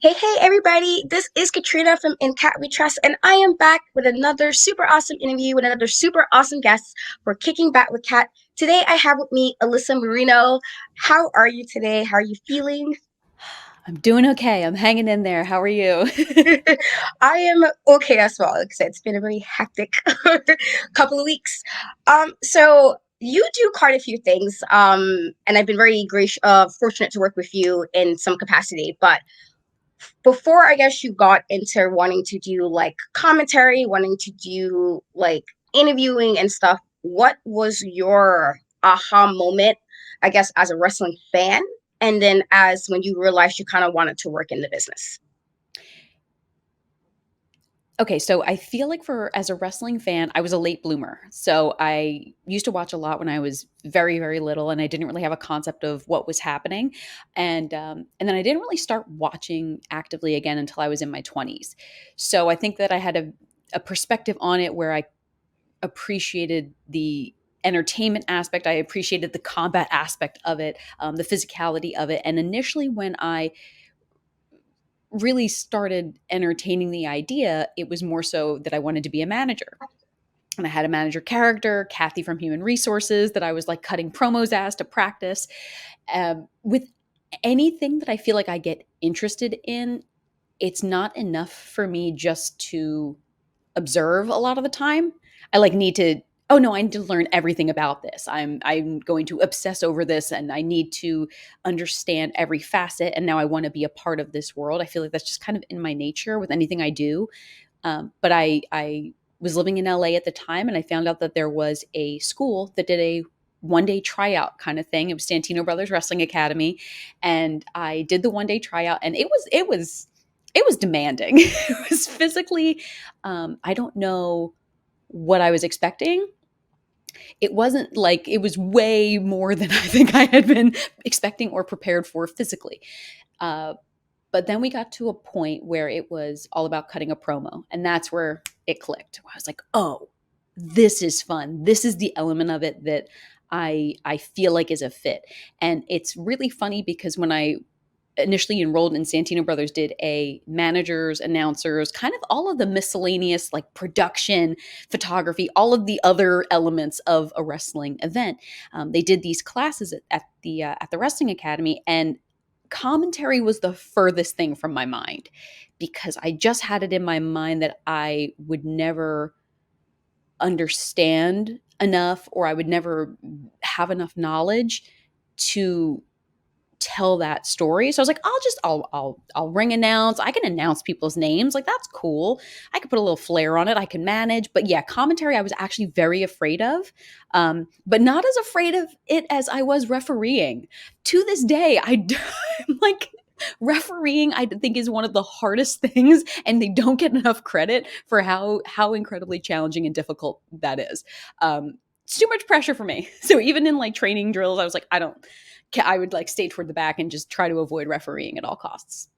Hey, everybody. This is Katrina from inkatwetrust, and I am back with another super awesome interview with another super awesome guest for Kicking Back with Kat. Today, I have with me Alyssa Marino. How are you today? How are you feeling? I'm doing okay. I'm hanging in there. How are you? I am okay as well. Like I said, it's been a very hectic couple of weeks. So you do quite a few things, and I've been very fortunate to work with you in some capacity. But before I guess you got into wanting to do like commentary, wanting to do like interviewing and stuff, what was your aha moment, I guess, as a wrestling fan? And then as when you realized you kind of wanted to work in the business? Okay, so I feel like for as a wrestling fan, I was a late bloomer. So I used to watch a lot when I was very, very little, and I didn't really have a concept of what was happening, and then I didn't really start watching actively again until I was in my 20s. So I think that I had a perspective on it where I appreciated the entertainment aspect. I appreciated the combat aspect of it, the physicality of it, and initially when I really started entertaining the idea, it was more so that I wanted to be a manager. And I had a manager character, Kathy from Human Resources, that I was like cutting promos as to practice. With anything that I feel like I get interested in, it's not enough for me just to observe a lot of the time. I like need to oh no, I need to learn everything about this. I'm going to obsess over this and I need to understand every facet and now I want to be a part of this world. I feel like that's just kind of in my nature with anything I do. But I was living in LA at the time and I found out that there was a school that did a one day tryout kind of thing. It was Santino Brothers Wrestling Academy. And I did the one day tryout and it was demanding. It was physically, I don't know what I was expecting. It wasn't like it was way more than I think I had been expecting or prepared for physically. Uh, but then we got to a point where it was all about cutting a promo. And that's where it clicked. I was like, oh, this is fun. This is the element of it that I feel like is a fit. And it's really funny because when I initially enrolled in Santino Brothers did a managers, announcers, kind of all of the miscellaneous like production, photography, all of the other elements of a wrestling event. They did these classes at the wrestling academy, and commentary was the furthest thing from my mind because I just had it in my mind that I would never understand enough or I would never have enough knowledge to tell that story. So I was like, I'll ring announce. I can announce people's names. Like that's cool. I could put a little flair on it. I can manage. But yeah, commentary I was actually very afraid of. But not as afraid of it as I was refereeing. To this day, I'm like refereeing I think is one of the hardest things and they don't get enough credit for how incredibly challenging and difficult that is. It's too much pressure for me. So even in like training drills, I was like, I would like stay toward the back and just try to avoid refereeing at all costs.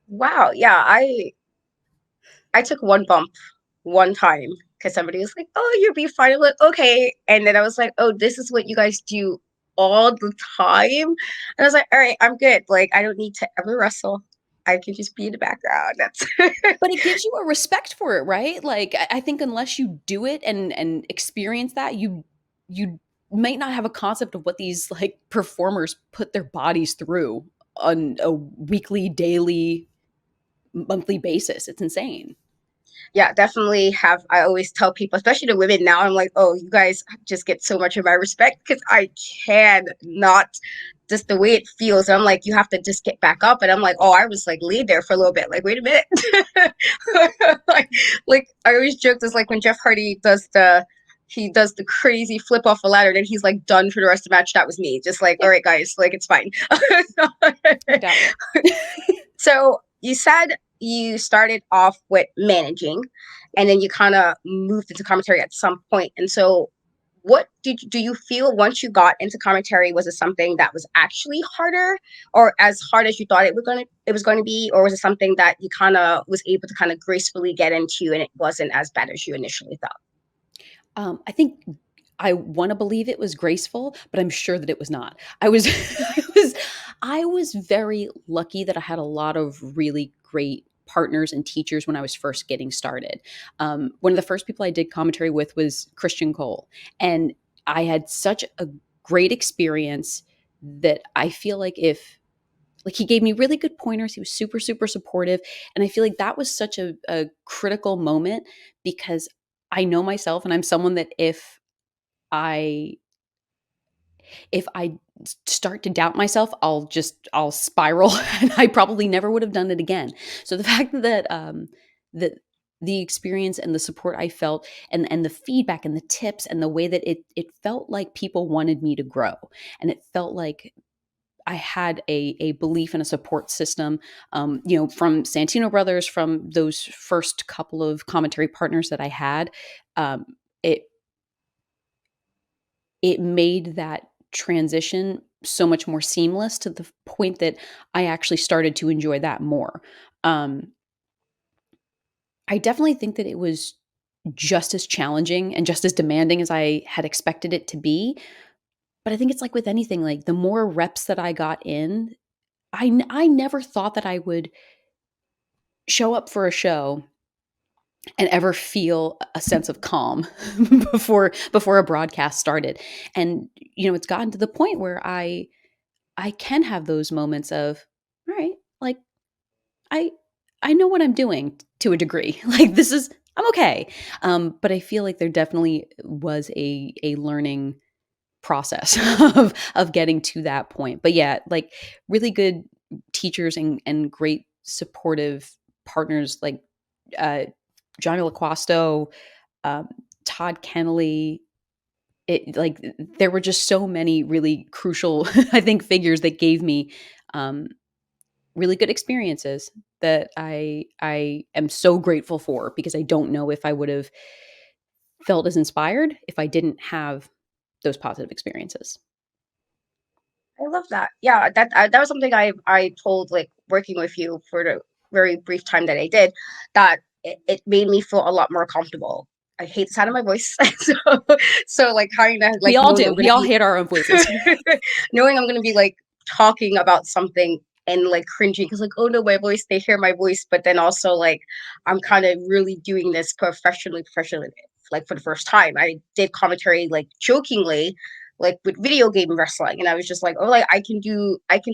Wow, yeah, I took one bump one time because somebody was like, "Oh, you'll be fine." I'm like, okay, and then I was like, "Oh, this is what you guys do all the time," and I was like, "All right, I'm good. Like, I don't need to ever wrestle. I can just be in the background." That's But it gives you a respect for it, right? Like I think unless you do it and experience that, you might not have a concept of what these like performers put their bodies through on a weekly, daily, monthly basis. It's insane. yeah, definitely have. I always tell people, especially the women now, I'm like, "Oh, you guys just get so much of my respect because I can not." Just the way it feels. I'm like, you have to just get back up. And I'm like, oh, I was like laid there for a little bit. Like, wait a minute. like, like I always joke this like when Jeff Hardy does the crazy flip off a ladder, then he's like done for the rest of the match. That was me. Just like, all Yeah, right, guys, like it's fine. no doubt. So you said you started off with managing and then you kind of moved into commentary at some point. And so what do you feel once you got into commentary? Was it something that was actually harder or as hard as you thought it was going to be, or was it something that you kind of was able to kind of gracefully get into and it wasn't as bad as you initially thought? I think I want to believe it was graceful, but I'm sure that it was not. I was, I was, I was very lucky that I had a lot of really great partners and teachers when I was first getting started. One of the first people I did commentary with was Christian Cole, and I had such a great experience that I feel like if like he gave me really good pointers, he was super super supportive, and I feel like that was such a critical moment because I know myself and I'm someone that I if I start to doubt myself, I'll spiral and I probably never would have done it again. So the fact that that the experience and the support I felt and the feedback and the tips and the way that it felt like people wanted me to grow, and it felt like I had a belief and a support system, from Santino Brothers, from those first couple of commentary partners that I had. Um, it it made that transition so much more seamless to the point that I actually started to enjoy that more. Um, I definitely think that it was just as challenging and just as demanding as I had expected it to be. But I think it's like with anything, like the more reps that I got in, I never thought that I would show up for a show and ever feel a sense of calm before a broadcast started. And it's gotten to the point where I can have those moments of, all right, like I I know what I'm doing to a degree. Like this is I'm okay. But I feel like there definitely was a learning process of getting to that point. But yeah, like really good teachers and great supportive partners like uh Johnny LaQuasto, um, Todd Kennelly. There were just so many really crucial, I think, figures that gave me um, really good experiences that I am so grateful for because I don't know if I would have felt as inspired if I didn't have those positive experiences. I love that. Yeah, that was something I told, like, working with you for the very brief time that I did, that it made me feel a lot more comfortable. I hate the sound of my voice, so like kind of We like all knowing do. I'm We gonna all be hate our own voices. knowing I'm gonna be like talking about something and like cringing because like, oh no, my voice, they hear my voice, but then also like I'm kind of really doing this professionally, like for the first time. I did commentary like jokingly, like with video game wrestling, and I was just like, oh, like I can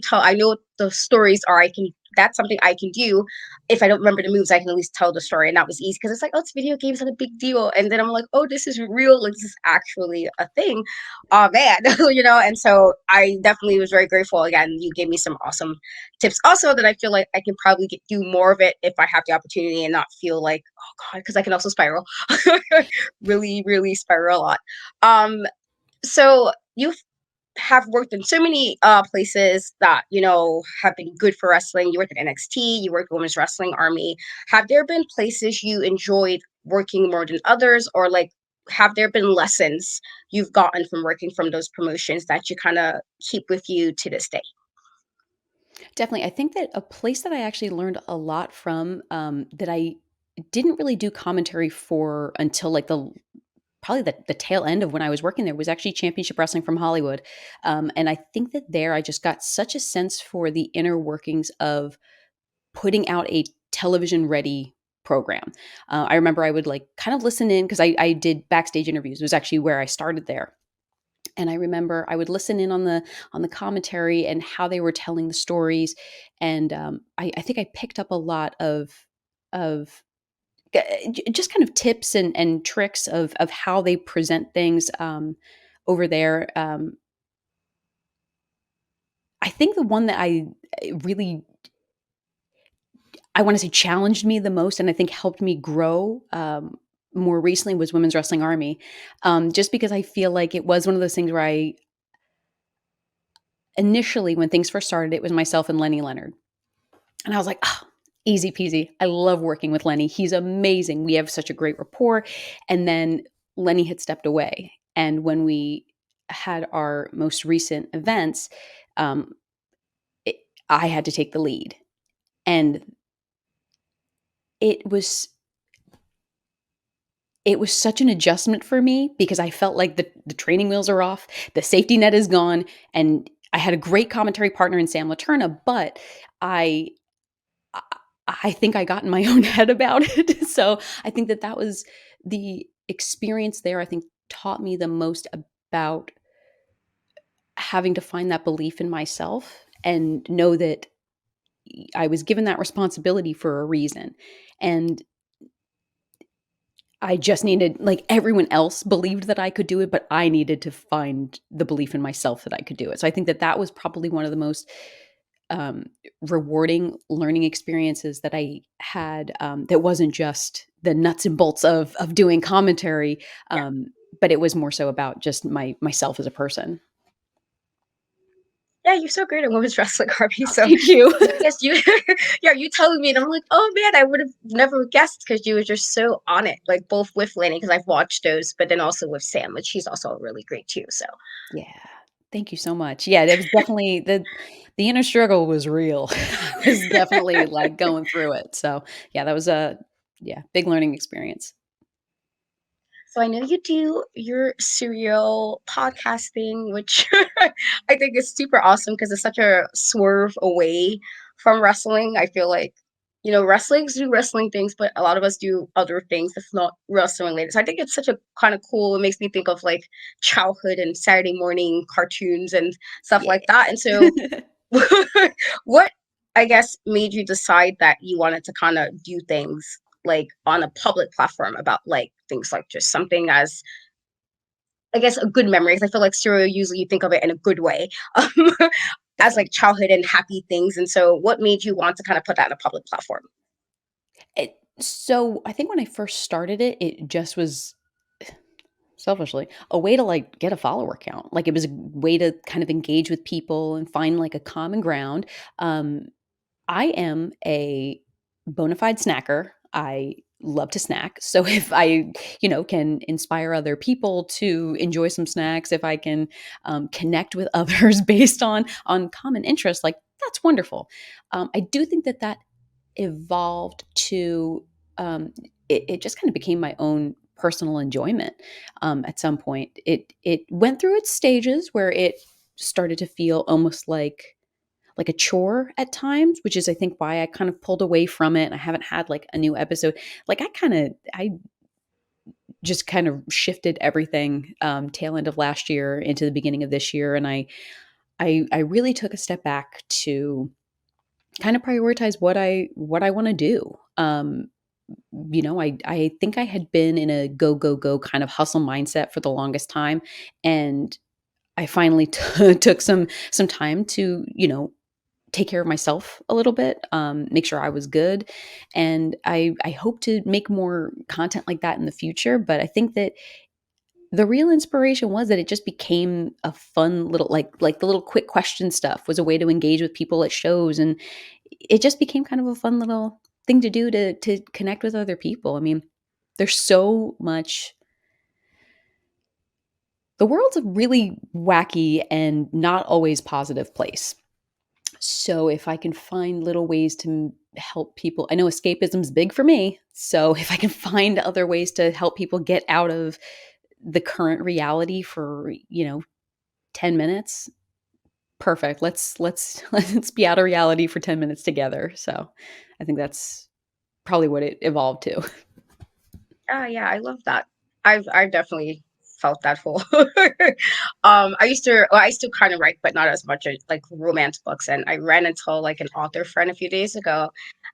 tell, I know what the stories are, I can, that's something I can do. If I don't remember the moves, I can at least tell the story, and that was easy because it's like, oh, it's video games, not a big deal. And then I'm like, oh, this is real, like this is actually a thing. Oh man, and so I definitely was very grateful. Again, you gave me some awesome tips also that I feel like I can probably do more of it if I have the opportunity and not feel like, oh god, because I can also spiral. Really, really spiral a lot. So you have worked in so many places that have been good for wrestling. You worked at NXT, you worked at Women's Wrestling Army. Have there been places you enjoyed working more than others, or like have there been lessons you've gotten from working from those promotions that you kind of keep with you to this day? Definitely. I think that a place that I actually learned a lot from, that I didn't really do commentary for until like probably the tail end of when I was working there was actually Championship Wrestling from Hollywood. And I think that there I just got such a sense for the inner workings of putting out a television ready program. I remember I would like kind of listen in because I did backstage interviews. It was actually where I started there. And I remember I would listen in on the commentary and how they were telling the stories, and I think I picked up a lot of just kind of tips and tricks of how they present things over there. I think the one that really I want to say challenged me the most, and I think helped me grow more recently was Women's Wrestling Army, just because I feel like it was one of those things where I initially when things first started, it was myself and Lenny Leonard. And I was like, oh, easy peasy. I love working with Lenny. He's amazing. We have such a great rapport. And then Lenny had stepped away. And when we had our most recent events, um, it, I had to take the lead. And it was it was such an adjustment for me because I felt like the training wheels are off, the safety net is gone, and I had a great commentary partner in Sam Laterna, but I I I think I got in my own head about it. So I think that that was the experience there, I think taught me the most about having to find that belief in myself and know that I was given that responsibility for a reason. And I just needed, like, everyone else believed that I could do it, but I needed to find the belief in myself that I could do it. So I think that that was probably one of the most um, rewarding learning experiences that I had. That wasn't just the nuts and bolts of doing commentary, Yeah. but it was more so about just myself as a person. Yeah, you're so great at women's wrestling, Harvey. So Thank you. I guess you, yeah, you telling me, and I'm like, oh man, I would have never guessed because you were just so on it, like both with Laney, because I've watched those, but then also with Sam, which she's also really great too. So Yeah. Thank you so much. Yeah, it was definitely the inner struggle was real. I was definitely, like, going through it. So, yeah, that was a yeah, big learning experience. So I know you do your serial podcast thing, which I think is super awesome because it's such a swerve away from wrestling. I feel like, wrestlings do wrestling things, but a lot of us do other things that's not wrestling related. So I think it's such a kind of cool. It makes me think of like childhood and Saturday morning cartoons and stuff Yeah. like that. And so, what I guess made you decide that you wanted to kind of do things like on a public platform about like things like just something as I guess a good memory, because I feel like cereal usually you think of it in a good way, as Definitely. like childhood and happy things. And so, what made you want to kind of put that in a public platform? So, I think when I first started it, it just was selfishly a way to, like, get a follower count. Like, it was a way to kind of engage with people and find, like, a common ground. Um, I am a bona fide snacker. I love to snack. So if I, can inspire other people to enjoy some snacks, if I can connect with others based on common interests, like, that's wonderful. I do think that that evolved to it just kind of became my own personal enjoyment. At some point, it went through its stages where it started to feel almost like a chore at times, which is I think why I kind of pulled away from it. I haven't had like a new episode. Like I just kind of shifted everything tail end of last year into the beginning of this year, and I really took a step back to kind of prioritize what I want to do. I think I had been in a go go go kind of hustle mindset for the longest time, and I finally took some time to take care of myself a little bit, make sure I was good, and I hope to make more content like that in the future. But I think that the real inspiration was that it just became a fun little like the little quick question stuff was a way to engage with people at shows, and it just became kind of a fun little thing to do to connect with other people. I mean, there's so much. The world's a really wacky and not always positive place. So if I can find little ways to help people, I know escapism's big for me. So if I can find other ways to help people get out of the current reality for, 10 minutes, perfect. Let's let's be out of reality for 10 minutes together. So I think that's probably what it evolved to. Ah, yeah, I love that. I've definitely felt that whole. I still kind of write, but not as much as like romance books. And I ran into like an author friend a few days ago,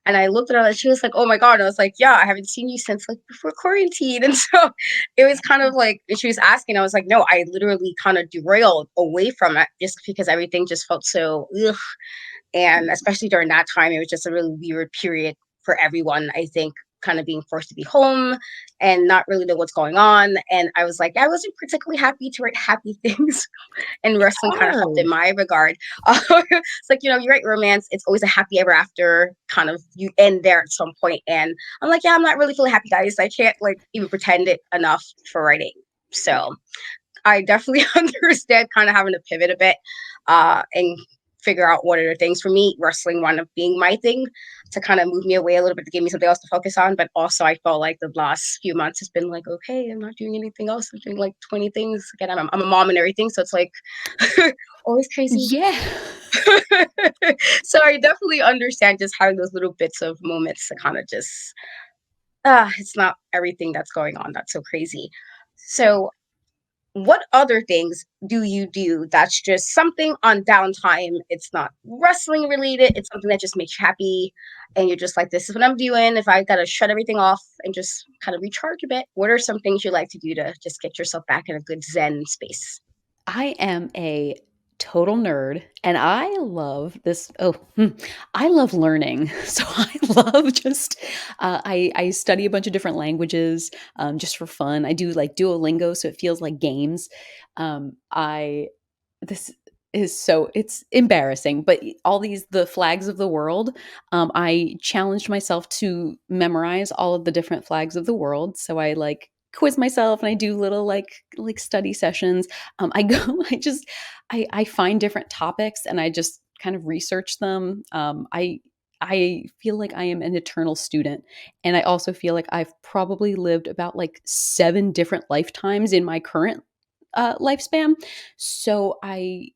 and I looked at her and she was like, "Oh my god!" And I was like, "Yeah, I haven't seen you since like before quarantine." And so it was kind of like she was asking. I was like, "No, I literally kind of derailed away from it just because everything just felt so ugh." And especially during that time, it was just a really weird period for everyone, I think, kind of being forced to be home and not really know what's going on. And I was like, I wasn't particularly happy to write happy things, and It's wrestling kind of helped in hard. my regard. It's like, you write romance, it's always a happy ever after kind of you end there at some point. And I'm like, yeah, I'm not really feeling happy, guys. I can't like even pretend it enough for writing. Yeah. So I definitely understand kind of having to pivot a bit and figure out what are the things. For me, wrestling wound up being my thing to kind of move me away a little bit to give me something else to focus on. But also, I felt like the last few months has been like, okay, I'm not doing anything else. I'm doing like 20 things. Again, I'm a mom and everything. So it's like always crazy. Yeah. So I definitely understand just having those little bits of moments to kind of just, it's not everything that's going on. That's so crazy. So what other things do you do that's just something on downtime? It's not wrestling related. It's something that just makes you happy. And you're just like, this is what I'm doing. If I got to shut everything off and just kind of recharge a bit, what are some things you like to do to just get yourself back in a good Zen space? I am a total nerd and I love this. I love learning. So I love just, I study a bunch of different languages just for fun. I do like Duolingo, so it feels like games. I, this is so, it's embarrassing, but all the flags of the world, I challenged myself to memorize all of the different flags of the world. So I like quiz myself and I do little like study sessions. I go, I find different topics and I just kind of research them. I feel like I am an eternal student, and I also feel like I've probably lived about like 7 different lifetimes in my current lifespan. So I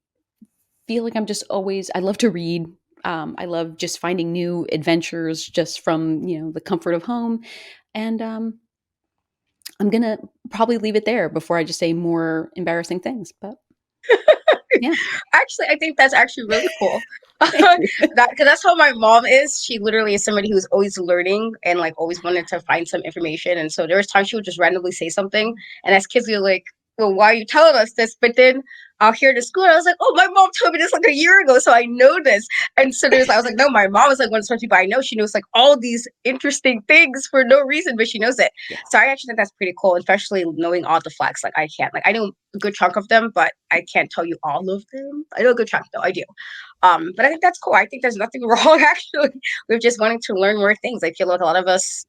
feel like I'm just always. I love to read. I love just finding new adventures just from the comfort of home, and I'm gonna probably leave it there before I just say more embarrassing things. But yeah. Actually, I think that's actually really cool. Thank That you. because that's how my mom is. She literally is somebody who's always learning and like always wanted to find some information. And so there was times she would just randomly say something, and as kids we were like, "Well, why are you telling us this?" But then I'll hear it at school, and I was like, "Oh, my mom told me this like a year ago, so I know this." And so I was like, "No, my mom is like one of the people I know. She knows like all these interesting things for no reason, but she knows it." Yeah. So I actually think that's pretty cool, especially knowing all the flags. Like I can't, like I know a good chunk of them, but I can't tell you all of them. I know a good chunk though, I do. But I think that's cool. I think there's nothing wrong actually with just wanting to learn more things. I feel like a lot of us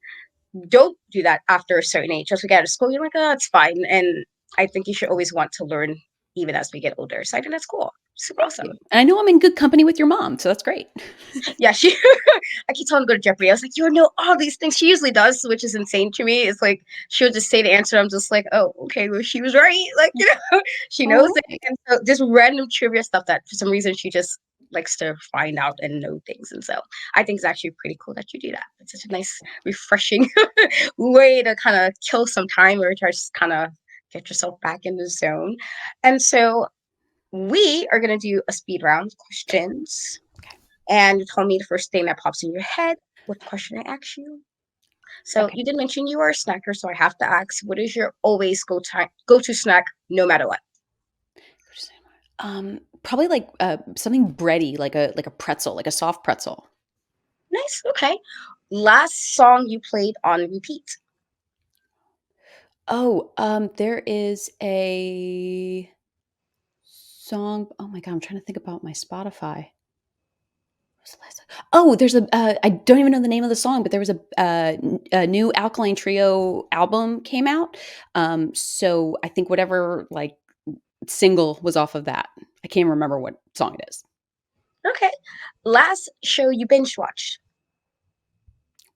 don't do that after a certain age. Once we get out of school, you're like, oh, it's fine. And I think you should always want to learn even as we get older. So I think that's cool. Super Thank awesome. you. And I know I'm in good company with your mom, so that's great. Yeah, she I keep telling her to go to Jeopardy. I was like, you know all these things. She usually does, which is insane to me. It's like she'll just say the answer. I'm just like, oh, okay, well, she was right. Like, she knows All it. right. And so just random trivia stuff that for some reason she just likes to find out and know things. And so I think it's actually pretty cool that you do that. It's such a nice, refreshing way to kind of kill some time or just kind of get yourself back in the zone. And so we are gonna do a speed round of questions, Okay. and you told me the first thing that pops in your head. What question I ask you? So Okay. you did mention you are a snacker, so I have to ask, what is your always go to snack no matter what? Probably like something bready, like a pretzel, like a soft pretzel. Nice. Okay. Last song you played on repeat. Oh, there is a song. Oh my god, I'm trying to think about my Spotify. What was the last Oh, there's a I don't even know the name of the song, but there was a new Alkaline Trio album came out. So I think whatever like single was off of that. I can't remember what song it is. Okay. Last show you binge watched.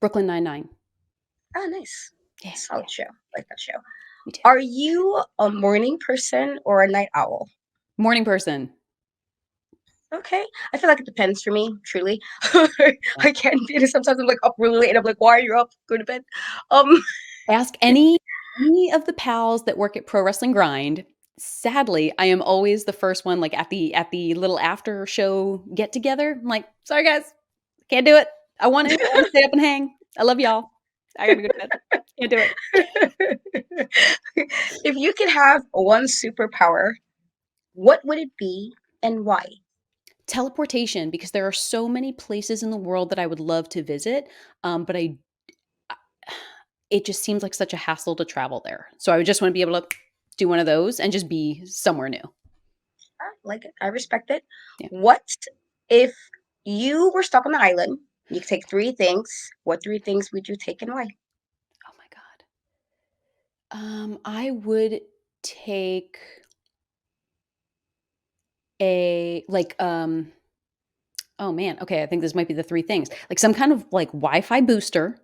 Brooklyn Nine-Nine. Oh, nice. Yeah, yeah, Solid show. Like that show. me too. Are you a morning person or a night owl? Morning person. Okay. I feel like it depends for me, truly. Yeah. I can be. Sometimes I'm like up really late and I'm like, why are you up? Go to bed. Um, Ask any of the pals that work at Pro Wrestling Grind. Sadly, I am always the first one, like at the little after show get together. I'm like, sorry guys, can't do it. I want to stay up and hang. I love y'all. I gotta go to bed. Can't do it. if you could have one superpower, what would it be and why? Teleportation, because there are so many places in the world that I would love to visit, but it just seems like such a hassle to travel there. So I would just want to be able to do one of those and just be somewhere new. I like it. I respect it. Yeah. What if you were stuck on the island? You could take three things. What three things would you take and why? Oh my god. I would take a like Oh man, okay, I think this might be the 3 things. Like some kind of like Wi-Fi booster,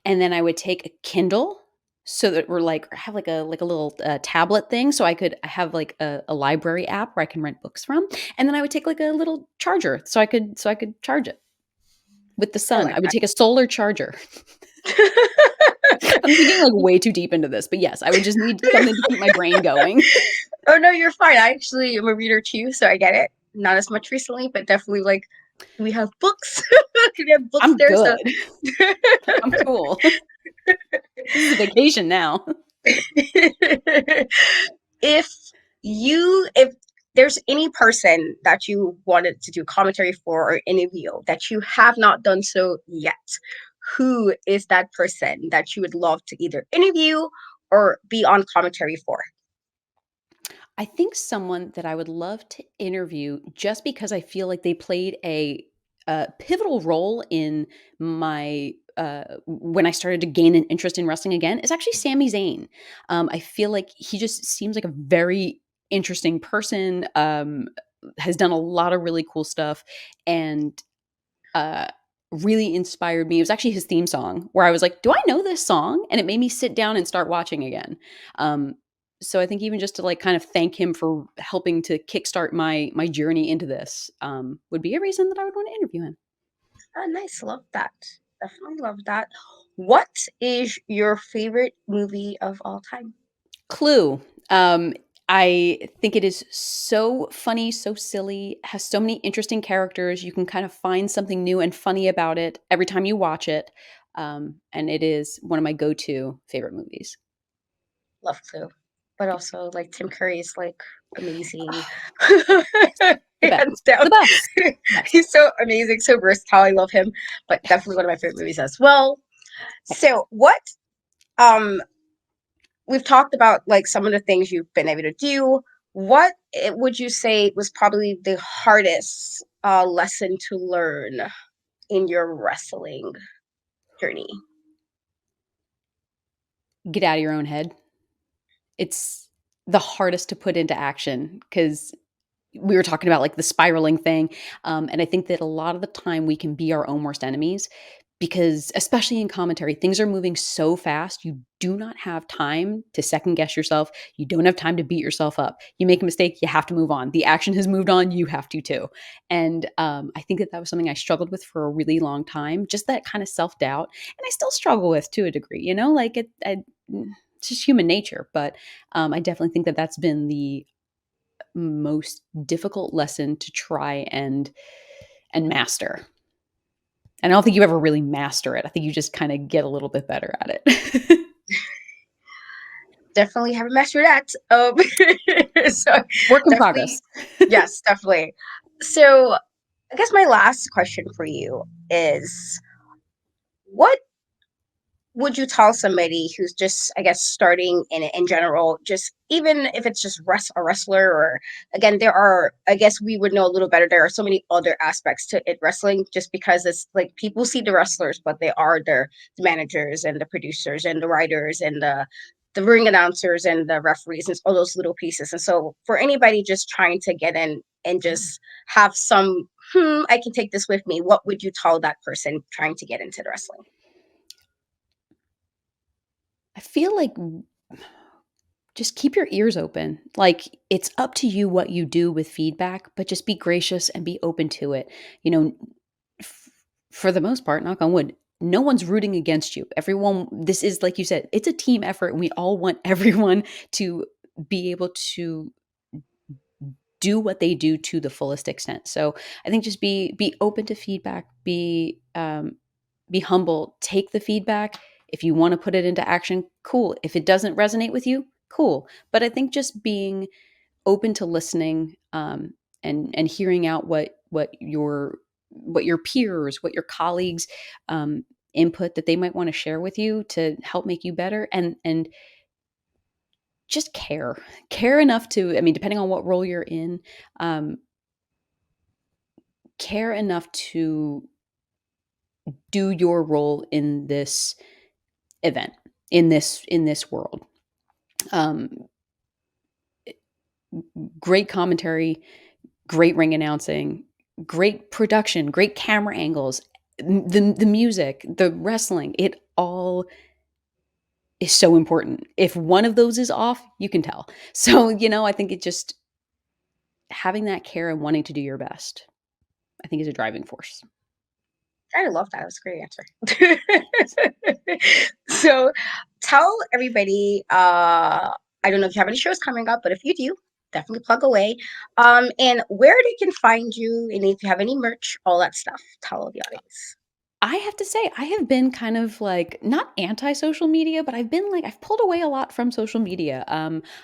and then I would take a Kindle so that we're like have like a little tablet thing so I could have like a library app where I can rent books from, and then I would take like a little charger so I could charge it with the I sun. like I would take a solar charger. that. I'm thinking like way too deep into this, but yes, I would just need something to keep my brain going. Oh no, you're fine. I actually am a reader too, so I get it. Not as much recently, but definitely like we have books. We have books I'm there, so good. I'm cool. This is a vacation now. if if there's any person that you wanted to do commentary for or interview that you have not done so yet, who is that person that you would love to either interview or be on commentary for? I think someone that I would love to interview just because I feel like they played a pivotal role in my when I started to gain an interest in wrestling again is actually Sami Zayn. I feel like he just seems like a very interesting person. Has done a lot of really cool stuff, and uh, really inspired me. It was actually his theme song where I was like, "Do I know this song?" And it made me sit down and start watching again. Um, so I think even just to like kind of thank him for helping to kickstart my journey into this would be a reason that I would want to interview him. Oh, nice. Love that. Definitely love that. What is your favorite movie of all time? Clue. Um, I think it is so funny, so silly, has so many interesting characters. You can kind of find something new and funny about it every time you watch it. And it is one of my go-to favorite movies. Love Clue, but also like Tim Curry is like amazing, The best. hands down. The best. Best. He's so amazing, so versatile. I love him, but definitely one of my favorite movies as well. So, what um we've talked about like some of the things you've been able to do. What would you say was probably the hardest lesson to learn in your wrestling journey? Get out of your own head. It's the hardest to put into action because we were talking about like the spiraling thing. And I think that a lot of the time we can be our own worst enemies because, especially in commentary, things are moving so fast. You do not have time to second guess yourself. You don't have time to beat yourself up. You make a mistake, you have to move on. The action has moved on, you have to too. And I think that that was something I struggled with for a really long time, just that kind of self doubt. And I still struggle with to a degree, you know, like it's just human nature. But I definitely think that that's been the most difficult lesson to try and master. And I don't think you ever really master it. I think you just kind of get a little bit better at it. Definitely haven't mastered that. So Work in definitely, progress. yes, definitely. So I guess my last question for you is what would you tell somebody who's just, I guess, starting in general, just even if it's just a wrestler, or again, there are, I guess we would know a little better. There are so many other aspects to it wrestling, just because it's like people see the wrestlers, but they are the managers and the producers and the writers and the ring announcers and the referees and all those little pieces. And so for anybody just trying to get in and just have some, I can take this with me, what would you tell that person trying to get into the wrestling? I feel like just keep your ears open. Like it's up to you what you do with feedback, but just be gracious and be open to it. You know, f- for the most part, knock on wood, no one's rooting against you. Everyone, this is like you said, it's a team effort, and we all want everyone to be able to do what they do to the fullest extent. So I think just be open to feedback, be humble, take the feedback. If you want to put it into action, cool. If it doesn't resonate with you, cool. But I think just being open to listening and hearing out what your peers, what your colleagues input that they might want to share with you to help make you better, and just care enough to. I mean, depending on what role you're in, um, care enough to do your role in this event, in this world. Um, great commentary, great ring announcing, great production, great camera angles, the music, the wrestling, it all is so important. If one of those is off, you can tell. So, I think it just having that care and wanting to do your best, I think is a driving force. I love that. That was a great answer. So tell everybody, I don't know if you have any shows coming up, but if you do, definitely plug away. And where they can find you, and if you have any merch, all that stuff. Tell the audience. I have to say, I have been kind of like not anti-social media, but I've pulled away a lot from social media.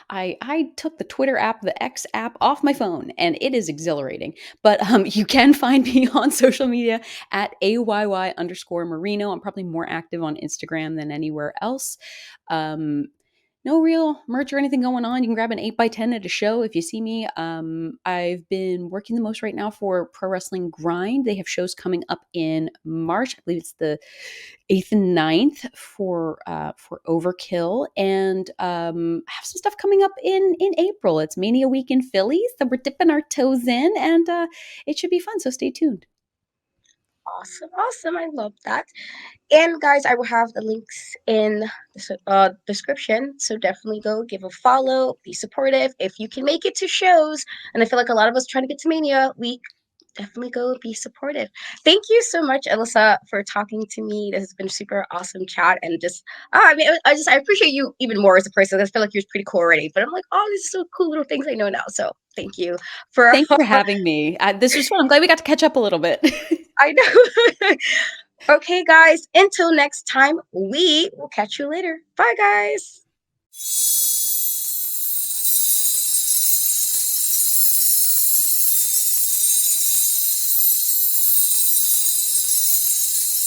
I took the Twitter app, the X app off my phone, and it is exhilarating. But you can find me on social media at AYY_Marino. I'm probably more active on Instagram than anywhere else. Um, no real merch or anything going on. You can grab an 8x10 at a show if you see me. I've been working the most right now for Pro Wrestling Grind. They have shows coming up in March. I believe it's the 8th and 9th for Overkill, and have some stuff coming up in April. It's Mania Week in Philly, so we're dipping our toes in, and it should be fun. So stay tuned. Awesome, awesome. I love that. And guys, I will have the links in the description. So definitely go give a follow, be supportive. If you can make it to shows, and I feel like a lot of us trying to get to Mania Week, definitely go be supportive. Thank you so much, Alyssa, for talking to me. This has been a super awesome chat, and just I mean, I appreciate you even more as a person. I feel like you're pretty cool already, but I'm like, oh, these are so cool little things I know now. So thank you for. Thank you for having me. This was fun. I'm glad we got to catch up a little bit. I know. Okay, guys. Until next time, we will catch you later. Bye, guys.